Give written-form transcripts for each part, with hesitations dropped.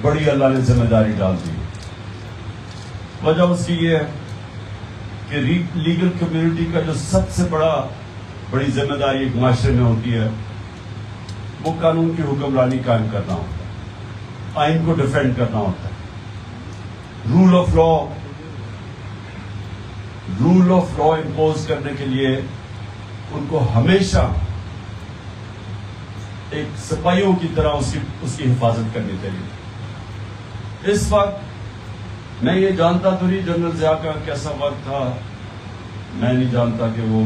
بڑی اللہ نے ذمہ داری ڈال دی. وجہ اس کی یہ ہے کہ لیگل کمیونٹی کا جو سب سے بڑی ذمہ داری ایک معاشرے میں ہوتی ہے وہ قانون کی حکمرانی قائم کرنا ہوتا ہے, آئین کو ڈیفینڈ کرنا ہوتا ہے, رول آف لا امپوز کرنے کے لیے ان کو ہمیشہ ایک سپاہیوں کی طرح اس کی حفاظت کرنی چاہیے. اس وقت میں یہ جانتا تو نہیں جنرل ضیاء کا کیسا وقت تھا, میں نہیں جانتا کہ وہ,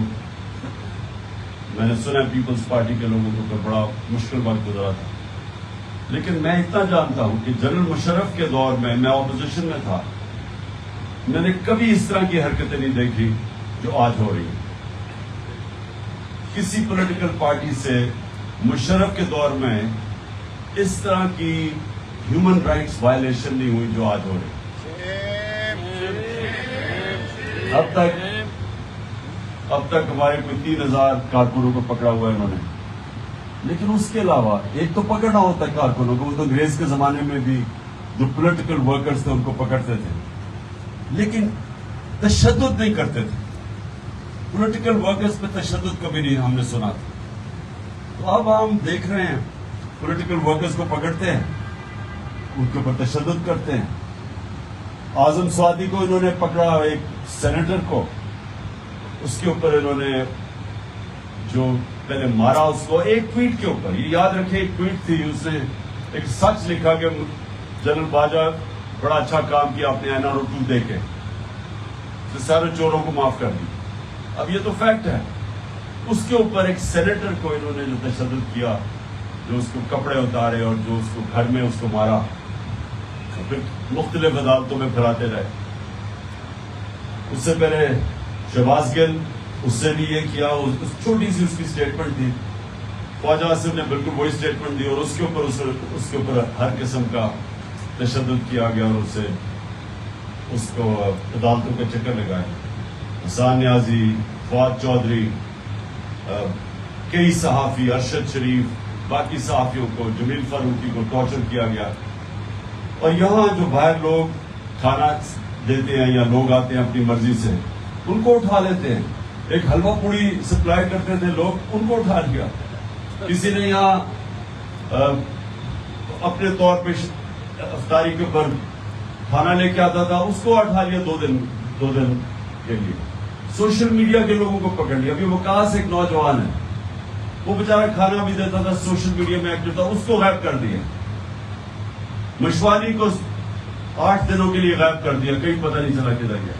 میں نے سنا پیپلز پارٹی کے لوگوں کو بڑا مشکل وقت گزرا تھا, لیکن میں اتنا جانتا ہوں کہ جنرل مشرف کے دور میں اپوزیشن میں تھا, میں نے کبھی اس طرح کی حرکتیں نہیں دیکھی جو آج ہو رہی ہیں. کسی پولیٹیکل پارٹی سے مشرف کے دور میں اس طرح کی ہیومن رائٹس وائلیشن نہیں ہوئی جو آج ہو رہی. اب تک ہمارے کوئی 3000 کارکنوں کو پکڑا ہوا ہے انہوں نے, لیکن اس کے علاوہ ایک تو پکڑنا ہوتا ہے کارکنوں کو, وہ تو انگریز کے زمانے میں بھی جو پولیٹیکل ورکرز تھے ان کو پکڑتے تھے, لیکن تشدد نہیں کرتے تھے. پولیٹیکل ورکرز پہ تشدد کبھی نہیں ہم نے سنا تھا. تو اب ہم دیکھ رہے ہیں پولیٹیکل ورکرز کو پکڑتے ہیں, ان کے اوپر تشدد کرتے ہیں. اعظم سعودی کو انہوں نے پکڑا, ایک سینیٹر کو, اس کے اوپر انہوں نے جو پہلے مارا اس کو ایک ٹویٹ کے اوپر. یہ یاد رکھیں ایک ٹویٹ تھی, اس نے ایک سچ لکھا کہ جنرل باجوہ بڑا اچھا کام کیا اپنے NRO 2 دے کے, سارے چوروں کو معاف کر دی. اب یہ تو فیکٹ ہے. اس کے اوپر ایک سینیٹر کو انہوں نے جو تشدد کیا, جو اس کو کپڑے اتارے اور جو اس کو گھر میں اس کو مارا, پھر مختلف عدالتوں میں پھراتے رہے. اس سے پہلے شہباز گل, اس سے بھی یہ کیا, چھوٹی سی اس کی اسٹیٹمنٹ تھی, خواجہ آصف نے بالکل وہی اسٹیٹمنٹ دی, اور اس کے اوپر ہر قسم کا تشدد کیا گیا اور اس کو عدالتوں کے چکر لگائے. حسان نیازی, فواد چودھری, کئی صحافی, ارشد شریف, باقی صحافیوں کو, جمیل فاروقی کو ٹارچر کیا گیا. اور یہاں جو باہر لوگ کھانا دیتے ہیں یا لوگ آتے ہیں اپنی مرضی سے, ان کو اٹھا لیتے ہیں. ایک حلوہ پوڑی سپلائی کرتے تھے لوگ, ان کو اٹھا لیا. کسی نے یہاں اپنے طور پہ افطاری کے اوپر کھانا لے کے آتا تھا, اس کو اٹھا لیا 2 دن کے لیے. سوشل میڈیا کے لوگوں کو پکڑ لیا. ابھی وکاس ایک نوجوان ہے, وہ بیچارہ کھانا بھی دیتا تھا, سوشل میڈیا میں ایکٹیو تھا, اس کو غائب کر دیا. مشوالی کو 8 دنوں کے لیے غائب کر دیا, کہیں پتہ نہیں چلا کدھر گیا.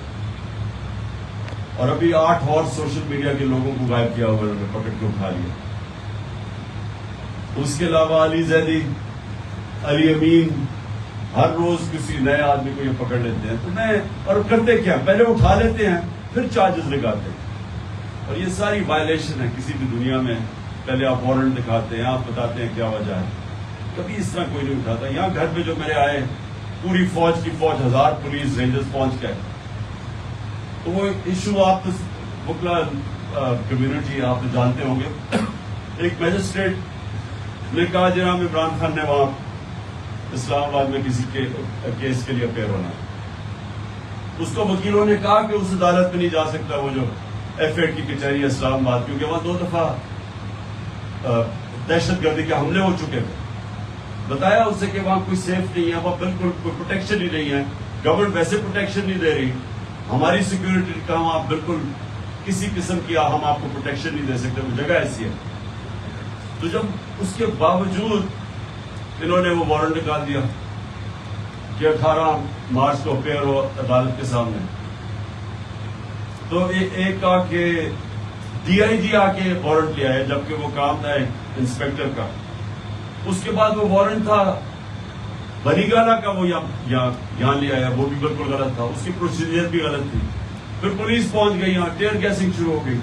اور ابھی 8 اور سوشل میڈیا کے لوگوں کو غائب کیا ہوا, انہوں نے پکڑ کے اٹھا لیا. اس کے علاوہ علی زیدی, علی امین, ہر روز کسی نئے آدمی کو یہ پکڑ لیتے ہیں. تو اور کرتے کیا, پہلے اٹھا لیتے ہیں پھر چارجز لگاتے ہیں. اور یہ ساری وائلیشن ہے کسی بھی دنیا میں. پہلے آپ وارنٹ دکھاتے ہیں, آپ بتاتے ہیں کیا وجہ ہے, کبھی اس طرح کوئی نہیں اٹھاتا. یہاں گھر پہ جو میرے آئے, پوری فوج کی فوج, 1000 پولیس رینجرز پہنچ گئے. تو وہ ایشو آپ بکلا کمیونٹی آپ جانتے ہوں گے. ایک میجسٹریٹ نے کہا جناب عمران خان نے وہاں اسلام آباد میں کسی کیس کے لیے اپیئر ہونا. اس کو وکیلوں نے کہا کہ اس عدالت میں نہیں جا سکتا, وہ جو F8 کی کچہری اسلام آباد, کیونکہ وہاں 2 دفعہ دہشت گردی کے حملے ہو چکے تھے. بتایا اسے کہ وہاں کوئی سیف نہیں ہے, وہاں بالکل کوئی پروٹیکشن ہی نہیں ہے, گورنمنٹ ویسے پروٹیکشن نہیں دے رہی, ہماری سیکورٹی کا وہاں بالکل کسی قسم کی ہم آپ کو پروٹیکشن نہیں دے سکتے, وہ جگہ ایسی ہے. تو جب اس کے باوجود انہوں نے وہ وارنٹ نکال دیا کہ 18 مارچ کو اپیئر ہو عدالت کے سامنے, تو ایک آ کے DIG آ کے وارنٹ لیا ہے, جبکہ وہ کام تھا انسپیکٹر کا. اس کے بعد وہ وارنٹ تھا بنی گالا کا, وہ یہاں لیا ہے, وہ بھی بالکل غلط تھا, اس کی پروسیجر بھی غلط تھی. پھر پولیس پہنچ گئی, یہاں ٹیئر گیسنگ شروع ہو گئی.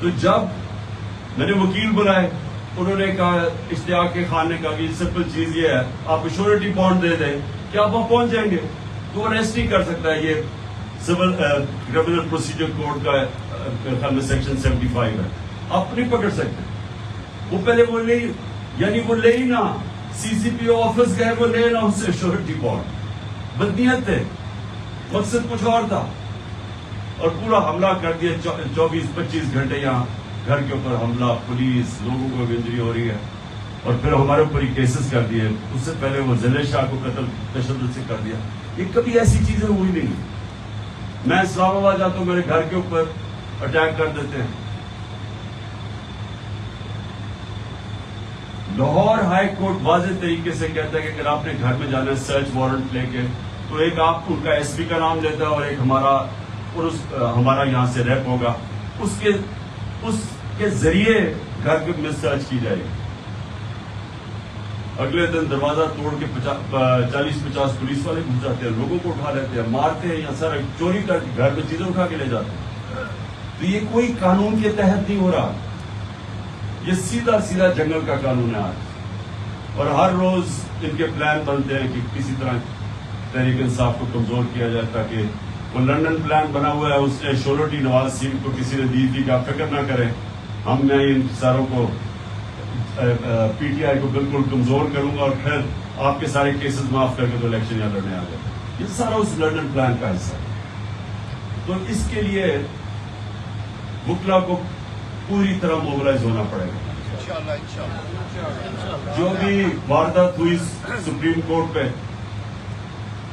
تو جب میں نے وکیل بلائے, انہوں نے کہا, اشتیاق خان نے کہا کہ سمپل چیز یہ ہے, آپ ایشورٹی بانڈ دے دیں کہ آپ وہاں پہنچ جائیں گے, تو اریسٹ نہیں کر سکتا ہے. یہ سول کرمنل پروسیجر کوڈ کا خیال میں سیکشن 75 ہے, آپ نہیں پکڑ سکتے. وہ پہلے وہ لے, یعنی وہ لے ہی نہ, CCP آفس گئے وہ لے نا اس سے شورٹی بانڈ. بدنیت تھے, مقصد کچھ اور تھا, اور پورا حملہ کر دیا. 24-25 گھنٹے یہاں گھر کے اوپر حملہ, پولیس, لوگوں کو انجری ہو رہی ہے, اور پھر ہمارے اوپر ہی کیسز کر دیے. اس سے پہلے وہ ضلع شاہ کو قتل تشدد سے کر دیا. یہ کبھی ایسی چیزیں ہوئی نہیں. میں اسلام آباد جاتا ہوں, میرے گھر کے اوپر اٹیک کر دیتے ہیں. لاہور ہائی کورٹ واضح طریقے سے کہتا ہے کہ اگر آپ نے گھر میں جانا ہے سرچ وارنٹ لے کے, تو ایک آپ ان کا SP کا نام لیتا ہے اور ایک ہمارا یہاں سے ریپ ہوگا, اس کے ذریعے گھر میں سرچ کی جائے گی. اگلے دن دروازہ توڑ کے 40-50 پولیس والے گھس جاتے ہیں, لوگوں کو اٹھا لیتے ہیں, مارتے ہیں, یا سر چوری کر کے گھر میں چیزیں اٹھا کے لے جاتے ہیں. تو یہ کوئی قانون کے تحت نہیں ہو رہا, یہ سیدھا جنگل کا قانون ہے آج. اور ہر روز ان کے پلان بنتے ہیں کہ کسی طرح تحریک انصاف کو کمزور کیا جائے, تاکہ وہ لنڈن پلان بنا ہوا ہے, اس نے شورٹی نواز سنگھ کو کسی نے دی تھی کہ آپ فکر نہ کریں, میں ان ساروں کو PTI کو بالکل کمزور کروں گا, اور پھر آپ کے سارے کیسز معاف کر کے تو الیکشن یہاں لڑنے آ گئے. یہ سارا اس لنڈن پلان کا حصہ ہے. تو اس کے لیے وکلا کو پوری طرح موبلائز ہونا پڑے گا. جو بھی واردات ہوئی سپریم کورٹ پہ,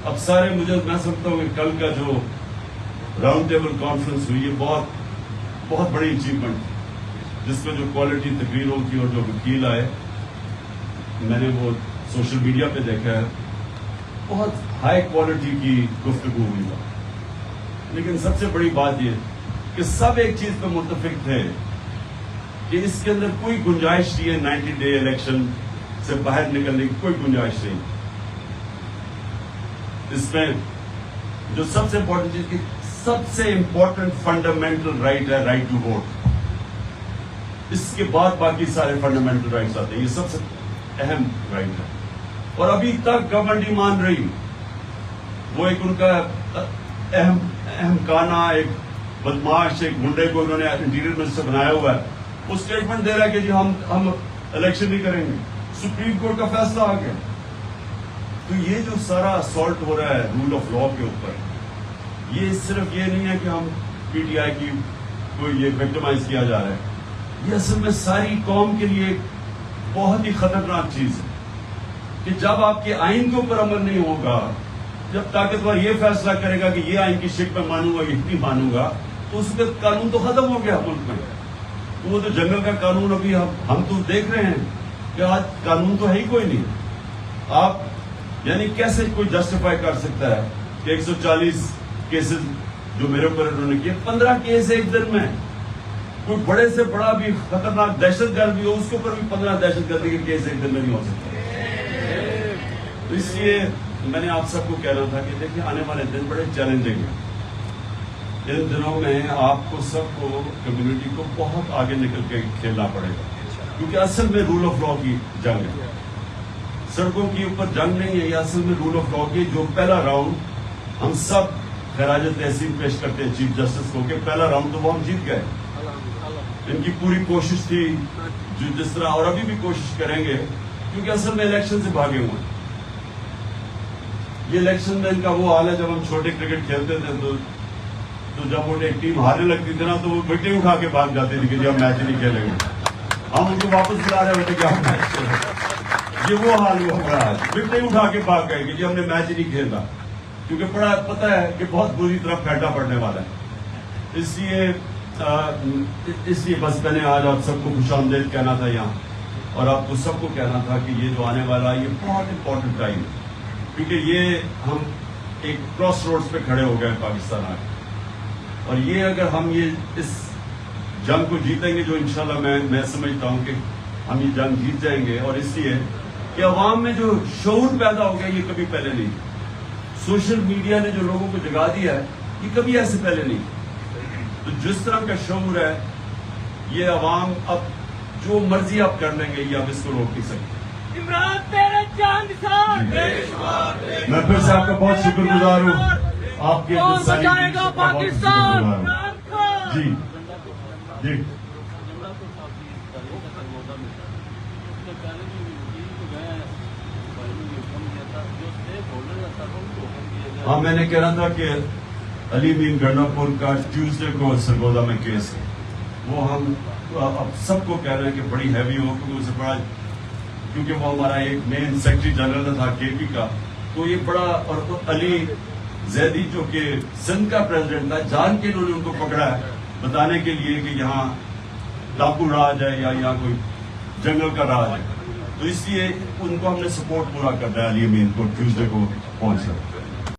اب سارے میں سمجھتا ہوں کہ کل کا جو راؤنڈ ٹیبل کانفرنس ہوئی, یہ بہت بڑی اچیومنٹ, جس میں جو کوالٹی تقریروں کی اور جو وکیل آئے, میں نے وہ سوشل میڈیا پہ دیکھا ہے, بہت ہائی کوالٹی کی گفتگو ہوئی ہے. لیکن سب سے بڑی بات یہ کہ سب ایک چیز پہ متفق تھے کہ اس کے اندر کوئی گنجائش نہیں ہے 90 ڈے الیکشن سے باہر نکلنے کی, کوئی گنجائش نہیں. اس میں جو سب سے امپورٹنٹ چیز کی سب سے امپورٹنٹ فنڈامنٹل رائٹ ہے رائٹ ٹو ووٹ. اس کے بعد باقی سارے فنڈامنٹل رائٹس آتے ہیں, یہ سب سے اہم رائٹ ہے. اور ابھی تک گورنمنٹ نہیں مان رہی. وہ ایک ان کا اہم کانا, ایک بدماش, ایک گنڈے کو انہوں نے انٹیریئر منسٹر بنایا ہوا ہے, وہ اسٹیٹمنٹ دے رہا ہے کہ جی ہم الیکشن نہیں کریں گے, سپریم کورٹ کا فیصلہ آ گیا. تو یہ جو سارا اسالٹ ہو رہا ہے رول آف لا کے اوپر, یہ صرف یہ نہیں ہے کہ ہم PTI کی کوئی یہ وکٹمائز کیا جا رہا ہے, یہ اصل میں ساری قوم کے لیے بہت ہی خطرناک چیز ہے. کہ جب آپ کے آئین کے اوپر عمل نہیں ہوگا, جب طاقتور یہ فیصلہ کرے گا کہ یہ آئین کی شک میں مانوں گا, یہ نہیں مانوں گا, تو اس وقت قانون تو ختم ہو گیا ملک میں. تو وہ تو جنگل کا قانون ابھی ہم تو دیکھ رہے ہیں کہ آج قانون تو ہے ہی کوئی نہیں. آپ یعنی کیسے کوئی جسٹیفائی کر سکتا ہے کہ 140 کیسز جو میرے اوپر انہوں نے کیے, 15 کیس ایک دن میں, کوئی بڑے سے بڑا بھی خطرناک دہشت گرد بھی ہو, اس کے اوپر بھی 15 دہشت گردی کے کیس ایک دن میں نہیں ہو سکتے. تو اس لیے میں نے آپ سب کو کہنا تھا کہ دیکھیں آنے والے دن بڑے چیلنجنگ ہیں. ان دنوں میں آپ کو سب کو, کمیونٹی کو بہت آگے نکل کے کھیلنا پڑے گا, کیونکہ اصل میں رول آف لا کی جنگ ہے, سڑکوں کے اوپر جنگ نہیں ہے. یہ اصل میں رول آف لا کی جو پہلا راؤنڈ ہم سب خراج تحسین پیش کرتے ہیں چیف جسٹس کو کہ پہلا راؤنڈ تو وہ ہم جیت گئے. ان کی پوری کوشش تھی جو جس طرح, اور ابھی بھی کوشش کریں گے, کیونکہ اصل میں الیکشن سے بھاگے ہوئے ہیں. یہ الیکشن میں ان کا وہ حال ہے, جب ہم چھوٹے کرکٹ کھیلتے تھے تو جب وہ ایک ٹیم ہارنے لگتی تھی نا, تو وہ وکٹیں اٹھا کے بھاگ جاتے تھے کہ جی ہم میچ نہیں کھیلیں گے. ہم ان کو واپس بلا رہے ہوتے کہ ہم میچ کھیلیں. یہ وہ حال ہوا ہمارا آج, وکٹیں اٹھا کے بھاگ گئے کہ جی ہم نے میچ ہی نہیں کھیلنا, کیونکہ بڑا پتہ ہے کہ بہت بری طرح پھیٹا پڑنے والا ہے. اس لیے بس میں نے آج آپ سب کو خوش آمدید کہنا تھا یہاں, اور آپ کو سب کو کہنا تھا کہ یہ جو آنے والا یہ بہت امپورٹنٹ ٹائم ہے, کیونکہ یہ ہم ایک کراس روڈز پہ کھڑے ہو گئے پاکستان آج. اور یہ اگر ہم یہ اس جنگ کو جیتیں گے, جو انشاءاللہ میں سمجھتا ہوں کہ ہم یہ جنگ جیت جائیں گے, اور اس لیے کہ عوام میں جو شعور پیدا ہو گیا یہ کبھی پہلے نہیں. سوشل میڈیا نے جو لوگوں کو جگا دیا ہے یہ کبھی ایسے پہلے نہیں. تو جس طرح کا شعور ہے یہ عوام اب جو مرضی آپ کر لیں گے, یہ آپ اس کو روک نہیں سکتے. میں پھر سے آپ کا بہت شکر گزار ہوں, آپ کے جی جی ہاں میں نے کہہ رہا تھا کہ علی امین گنڈاپور کا ٹیوزڈے کو سرگودا میں کیس ہے، وہ ہم اب سب کو کہہ رہے ہیں کہ بڑی ہیوی ہو، کیونکہ اسے بڑا، کیونکہ وہ ہمارا ایک مین سیکرٹری جنرل تھا کے پی کا، تو یہ بڑا، اور علی زیدی جو کہ سندھ کا پریزیڈنٹ تھا، جان کے انہوں نے ان کو پکڑا ہے بتانے کے لیے کہ یہاں ڈاکو راج ہے یا یہاں کوئی جنگل کا راج ہے، تو اس لیے ان کو ہم نے سپورٹ پورا کرنا ہے علی امین کو ٹیوزڈے کو پہنچنا۔